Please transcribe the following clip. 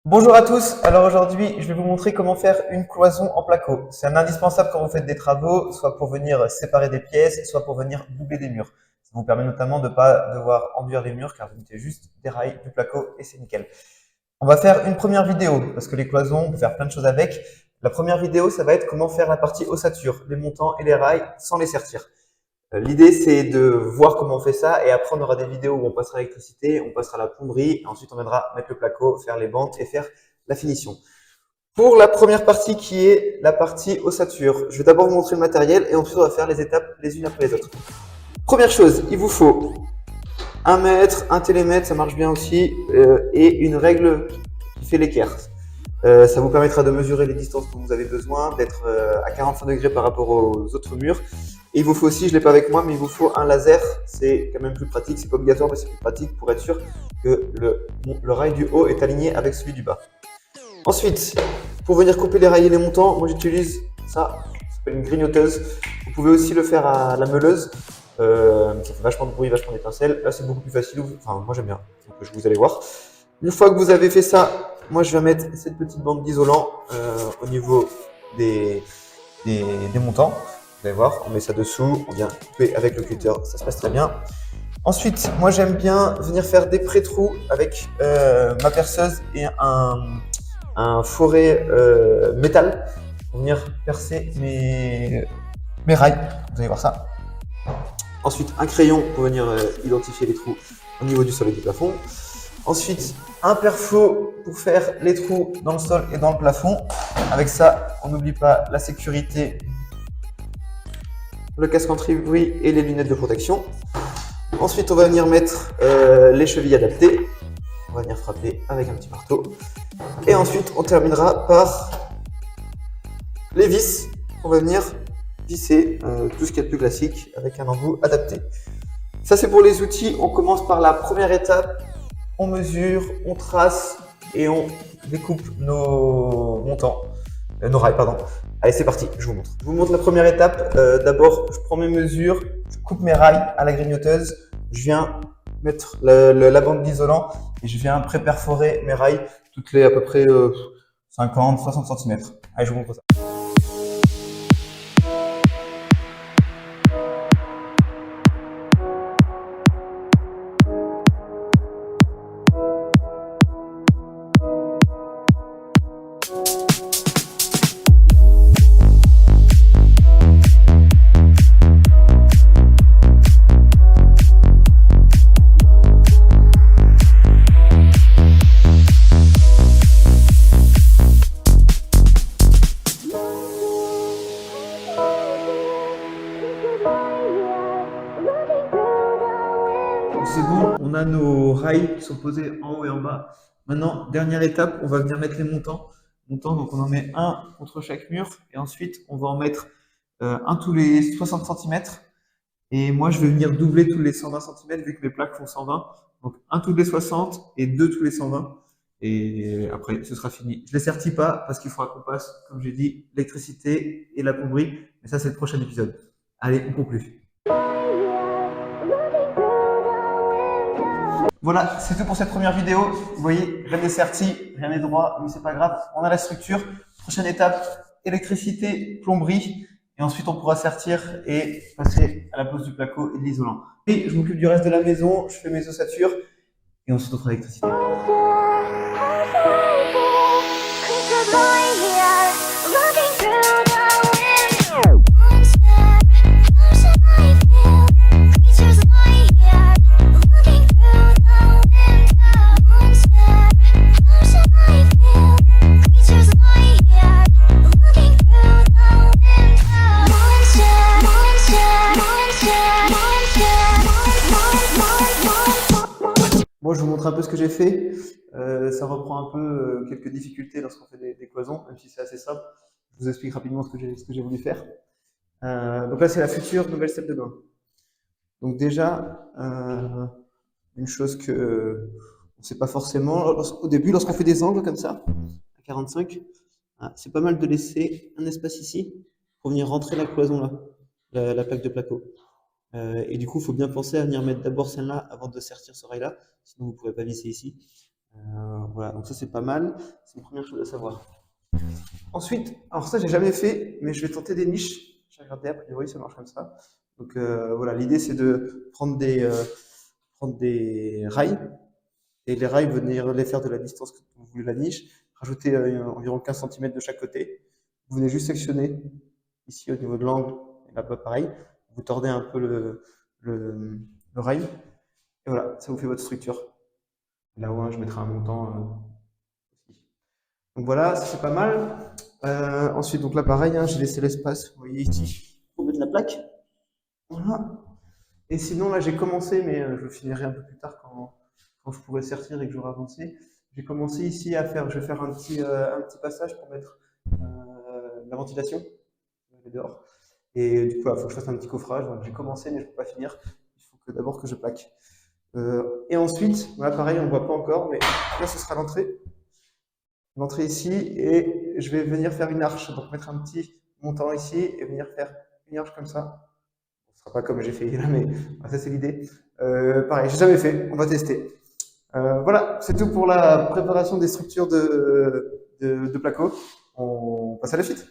Bonjour à tous, alors aujourd'hui je vais vous montrer comment faire une cloison en placo. C'est un indispensable quand vous faites des travaux, soit pour venir séparer des pièces, soit pour venir doubler des murs. Ça vous permet notamment de ne pas devoir enduire les murs car vous mettez juste des rails, du placo et c'est nickel. On va faire une première vidéo parce que les cloisons, on peut faire plein de choses avec. La première vidéo, ça va être comment faire la partie ossature, les montants et les rails sans les sertir. L'idée, c'est de voir comment on fait ça et après, on aura des vidéos où on passera l'électricité, on passera la plomberie, et ensuite on viendra mettre le placo, faire les bandes et faire la finition. Pour la première partie qui est la partie ossature, je vais d'abord vous montrer le matériel et ensuite on va faire les étapes les unes après les autres. Première chose, il vous faut un mètre, un télémètre, ça marche bien aussi, et une règle qui fait l'équerre. Ça vous permettra de mesurer les distances dont vous avez besoin, d'être à 45 degrés par rapport aux autres murs. Et il vous faut aussi, je ne l'ai pas avec moi, mais il vous faut un laser. C'est quand même plus pratique, c'est pas obligatoire, mais c'est plus pratique pour être sûr que le rail du haut est aligné avec celui du bas. Ensuite, pour venir couper les rails et les montants, moi j'utilise ça s'appelle une grignoteuse. Vous pouvez aussi le faire à la meuleuse. Ça fait vachement de bruit, vachement d'étincelles. Là, c'est beaucoup plus facile. Enfin, moi j'aime bien. Donc, vous allez voir. Une fois que vous avez fait ça, moi je vais mettre cette petite bande d'isolant au niveau des montants. Vous allez voir, on met ça dessous, on vient couper avec le cutter, ça se passe très bien. Ensuite, moi j'aime bien venir faire des pré-trous avec ma perceuse et un foret métal pour venir percer mes rails. Vous allez voir ça. Ensuite, un crayon pour venir identifier les trous au niveau du sol et du plafond. Ensuite, un perfo pour faire les trous dans le sol et dans le plafond. Avec ça, on n'oublie pas la sécurité, le casque anti-bruit et les lunettes de protection. Ensuite, on va venir mettre les chevilles adaptées. On va venir frapper avec un petit marteau. Et ensuite, on terminera par les vis. On va venir visser tout ce qui est le plus classique avec un embout adapté. Ça, c'est pour les outils. On commence par la première étape. On mesure, on trace et on découpe nos montants, nos rails, pardon. Allez, c'est parti, je vous montre. Je vous montre la première étape. D'abord, je prends mes mesures, je coupe mes rails à la grignoteuse. Je viens mettre la bande d'isolant et je viens pré-perforer mes rails toutes les à peu près 50-60 cm. Allez, je vous montre ça. C'est bon, on a nos rails qui sont posés en haut et en bas. Maintenant, dernière étape, on va venir mettre les montants. Donc on en met un contre chaque mur et ensuite on va en mettre un tous les 60 cm. Et moi, je vais venir doubler tous les 120 cm vu que mes plaques font 120. Donc un tous les 60 et deux tous les 120. Et après, ce sera fini. Je ne les sertis pas parce qu'il faudra qu'on passe, comme j'ai dit, l'électricité et la plomberie. Mais ça, c'est le prochain épisode. Allez, on conclut. Voilà, c'est tout pour cette première vidéo. Vous voyez, rien n'est serti, rien n'est droit, mais c'est pas grave. On a la structure. Prochaine étape, électricité, plomberie. Et ensuite, on pourra sertir et passer à la pose du placo et de l'isolant. Et je m'occupe du reste de la maison, je fais mes ossatures. Et ensuite, on fera l'électricité. Moi, je vous montre un peu ce que j'ai fait. Ça reprend un peu quelques difficultés lorsqu'on fait des cloisons, même si c'est assez simple. Je vous explique rapidement ce que j'ai voulu faire. Donc là, c'est la future nouvelle salle de bain. Donc déjà, une chose que on ne sait pas forcément, au début, lorsqu'on fait des angles comme ça, à 45, c'est pas mal de laisser un espace ici pour venir rentrer la cloison là, la plaque de placo. Et du coup, il faut bien penser à venir mettre d'abord celle-là avant de sertir ce rail-là, sinon vous ne pourrez pas visser ici. Voilà, donc ça c'est pas mal. C'est une première chose à savoir. Ensuite, alors ça j'ai jamais fait, mais je vais tenter des niches. J'ai regardé, a priori ça marche comme ça. Donc voilà, l'idée c'est de prendre des rails et les rails venir les faire de la distance que vous voulez la niche, rajouter environ 15 centimètres de chaque côté. Vous venez juste sectionner ici au niveau de l'angle, et là-bas pareil. Vous tordez un peu le, le rail et voilà, ça vous fait votre structure. Là où je mettrai un montant aussi. Donc voilà, ça c'est pas mal. Ensuite, donc là pareil, hein, j'ai laissé l'espace, vous voyez ici, pour mettre la plaque. Voilà. Et sinon là j'ai commencé, mais je le finirai un peu plus tard quand je pourrai sortir et que j'aurai avancé. J'ai commencé ici à faire, je vais faire un petit passage pour mettre la ventilation dehors. Et du coup, il faut que je fasse un petit coffrage. Donc j'ai commencé, mais je ne peux pas finir. Il faut que d'abord que je plaque. Et ensuite, voilà, pareil, on ne voit pas encore, mais là ce sera l'entrée. L'entrée ici, et je vais venir faire une arche. Donc mettre un petit montant ici et venir faire une arche comme ça. Ce sera pas comme j'ai fait là, mais ça c'est l'idée. Pareil, j'ai jamais fait, on va tester. Voilà, c'est tout pour la préparation des structures de placo. On passe à la suite.